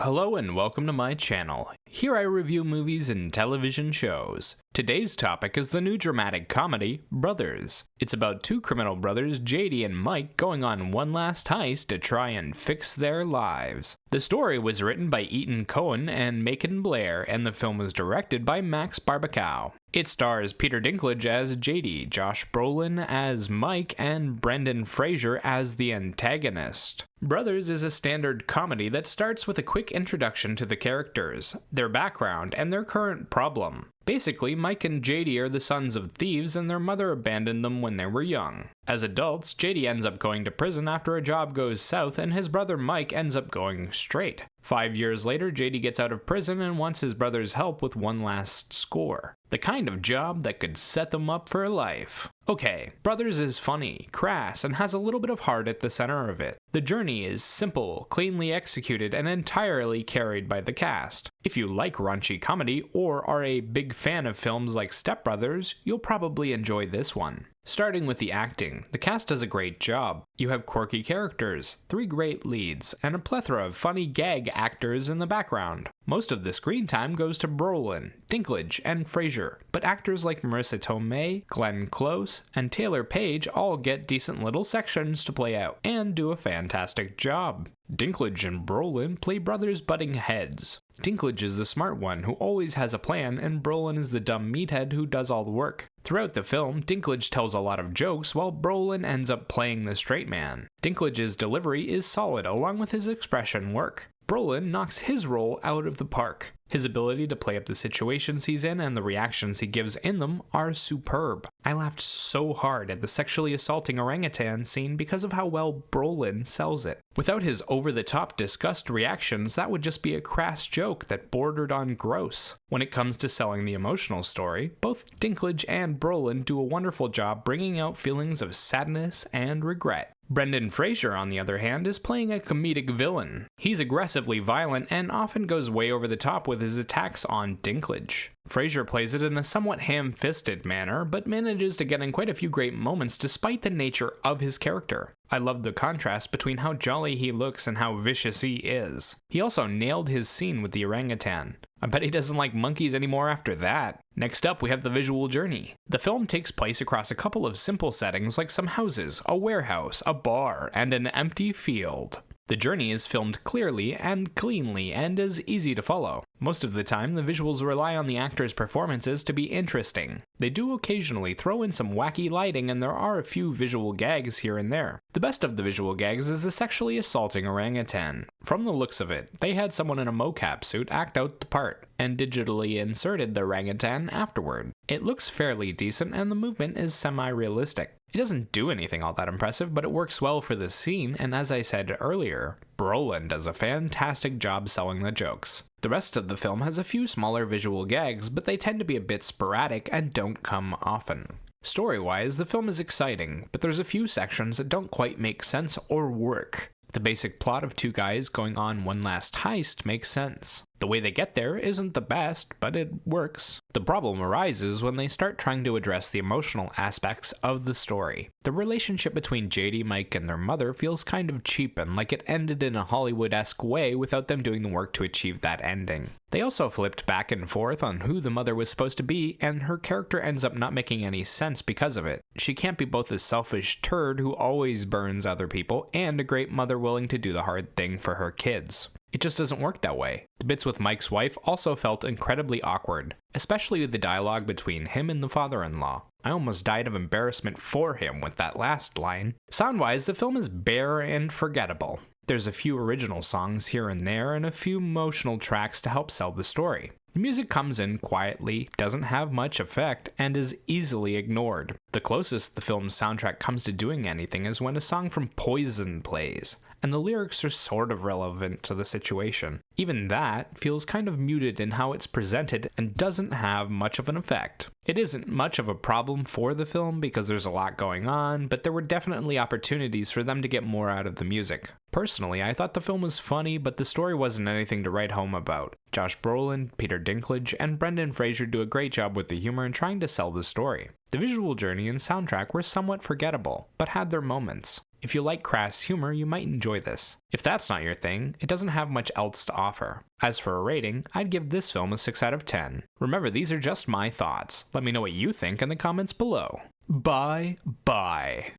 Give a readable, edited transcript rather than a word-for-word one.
Hello and welcome to my channel. Here I review movies and television shows. Today's topic is the new dramatic comedy, Brothers. It's about two criminal brothers, JD and Mike, going on one last heist to try and fix their lives. The story was written by Ethan Coen and Macon Blair, and the film was directed by Max Barbacow. It stars Peter Dinklage as JD, Josh Brolin as Mike, and Brendan Fraser as the antagonist. Brothers is a standard comedy that starts with a quick introduction to the characters, their background, and their current problem. Basically, Mike and JD are the sons of thieves and their mother abandoned them when they were young. As adults, JD ends up going to prison after a job goes south and his brother Mike ends up going straight. 5 years later, JD gets out of prison and wants his brother's help with one last score. The kind of job that could set them up for life. Okay, Brothers is funny, crass, and has a little bit of heart at the center of it. The journey is simple, cleanly executed, and entirely carried by the cast. If you like raunchy comedy or are a big fan of films like Step Brothers, you'll probably enjoy this one. Starting with the acting, the cast does a great job. You have quirky characters, 3 great leads, and a plethora of funny gag actors in the background. Most of the screen time goes to Brolin, Dinklage, and Fraser, but actors like Marissa Tomei, Glenn Close, and Taylor Page all get decent little sections to play out, and do a fantastic job. Dinklage and Brolin play brothers butting heads. Dinklage is the smart one who always has a plan, and Brolin is the dumb meathead who does all the work. Throughout the film, Dinklage tells a lot of jokes while Brolin ends up playing the straight man. Dinklage's delivery is solid along with his expression work. Brolin knocks his role out of the park. His ability to play up the situations he's in and the reactions he gives in them are superb. I laughed so hard at the sexually assaulting orangutan scene because of how well Brolin sells it. Without his over-the-top disgust reactions, that would just be a crass joke that bordered on gross. When it comes to selling the emotional story, both Dinklage and Brolin do a wonderful job bringing out feelings of sadness and regret. Brendan Fraser, on the other hand, is playing a comedic villain. He's aggressively violent and often goes way over the top with his attacks on Dinklage. Fraser plays it in a somewhat ham-fisted manner, but manages to get in quite a few great moments despite the nature of his character. I love the contrast between how jolly he looks and how vicious he is. He also nailed his scene with the orangutan. I bet he doesn't like monkeys anymore after that. Next up, we have the visual journey. The film takes place across a couple of simple settings like some houses, a warehouse, a bar, and an empty field. The journey is filmed clearly and cleanly and is easy to follow. Most of the time, the visuals rely on the actors' performances to be interesting. They do occasionally throw in some wacky lighting and there are a few visual gags here and there. The best of the visual gags is the sexually assaulting orangutan. From the looks of it, they had someone in a mocap suit act out the part, and digitally inserted the orangutan afterward. It looks fairly decent and the movement is semi-realistic. It doesn't do anything all that impressive, but it works well for the scene, and as I said earlier, Brolin does a fantastic job selling the jokes. The rest of the film has a few smaller visual gags, but they tend to be a bit sporadic and don't come often. Story-wise, the film is exciting, but there's a few sections that don't quite make sense or work. The basic plot of two guys going on one last heist makes sense. The way they get there isn't the best, but it works. The problem arises when they start trying to address the emotional aspects of the story. The relationship between JD, Mike, and their mother feels kind of cheap and like it ended in a Hollywood-esque way without them doing the work to achieve that ending. They also flipped back and forth on who the mother was supposed to be, and her character ends up not making any sense because of it. She can't be both a selfish turd who always burns other people and a great mother willing to do the hard thing for her kids. It just doesn't work that way. The bits with Mike's wife also felt incredibly awkward, especially the dialogue between him and the father-in-law. I almost died of embarrassment for him with that last line. Sound-wise, the film is bare and forgettable. There's a few original songs here and there and a few emotional tracks to help sell the story. The music comes in quietly, doesn't have much effect, and is easily ignored. The closest the film's soundtrack comes to doing anything is when a song from Poison plays, and the lyrics are sort of relevant to the situation. Even that feels kind of muted in how it's presented and doesn't have much of an effect. It isn't much of a problem for the film because there's a lot going on, but there were definitely opportunities for them to get more out of the music. Personally, I thought the film was funny, but the story wasn't anything to write home about. Josh Brolin, Peter Dinklage, and Brendan Fraser do a great job with the humor and trying to sell the story. The visual journey and soundtrack were somewhat forgettable, but had their moments. If you like crass humor, you might enjoy this. If that's not your thing, it doesn't have much else to offer. As for a rating, I'd give this film a 6 out of 10. Remember, these are just my thoughts. Let me know what you think in the comments below. Bye.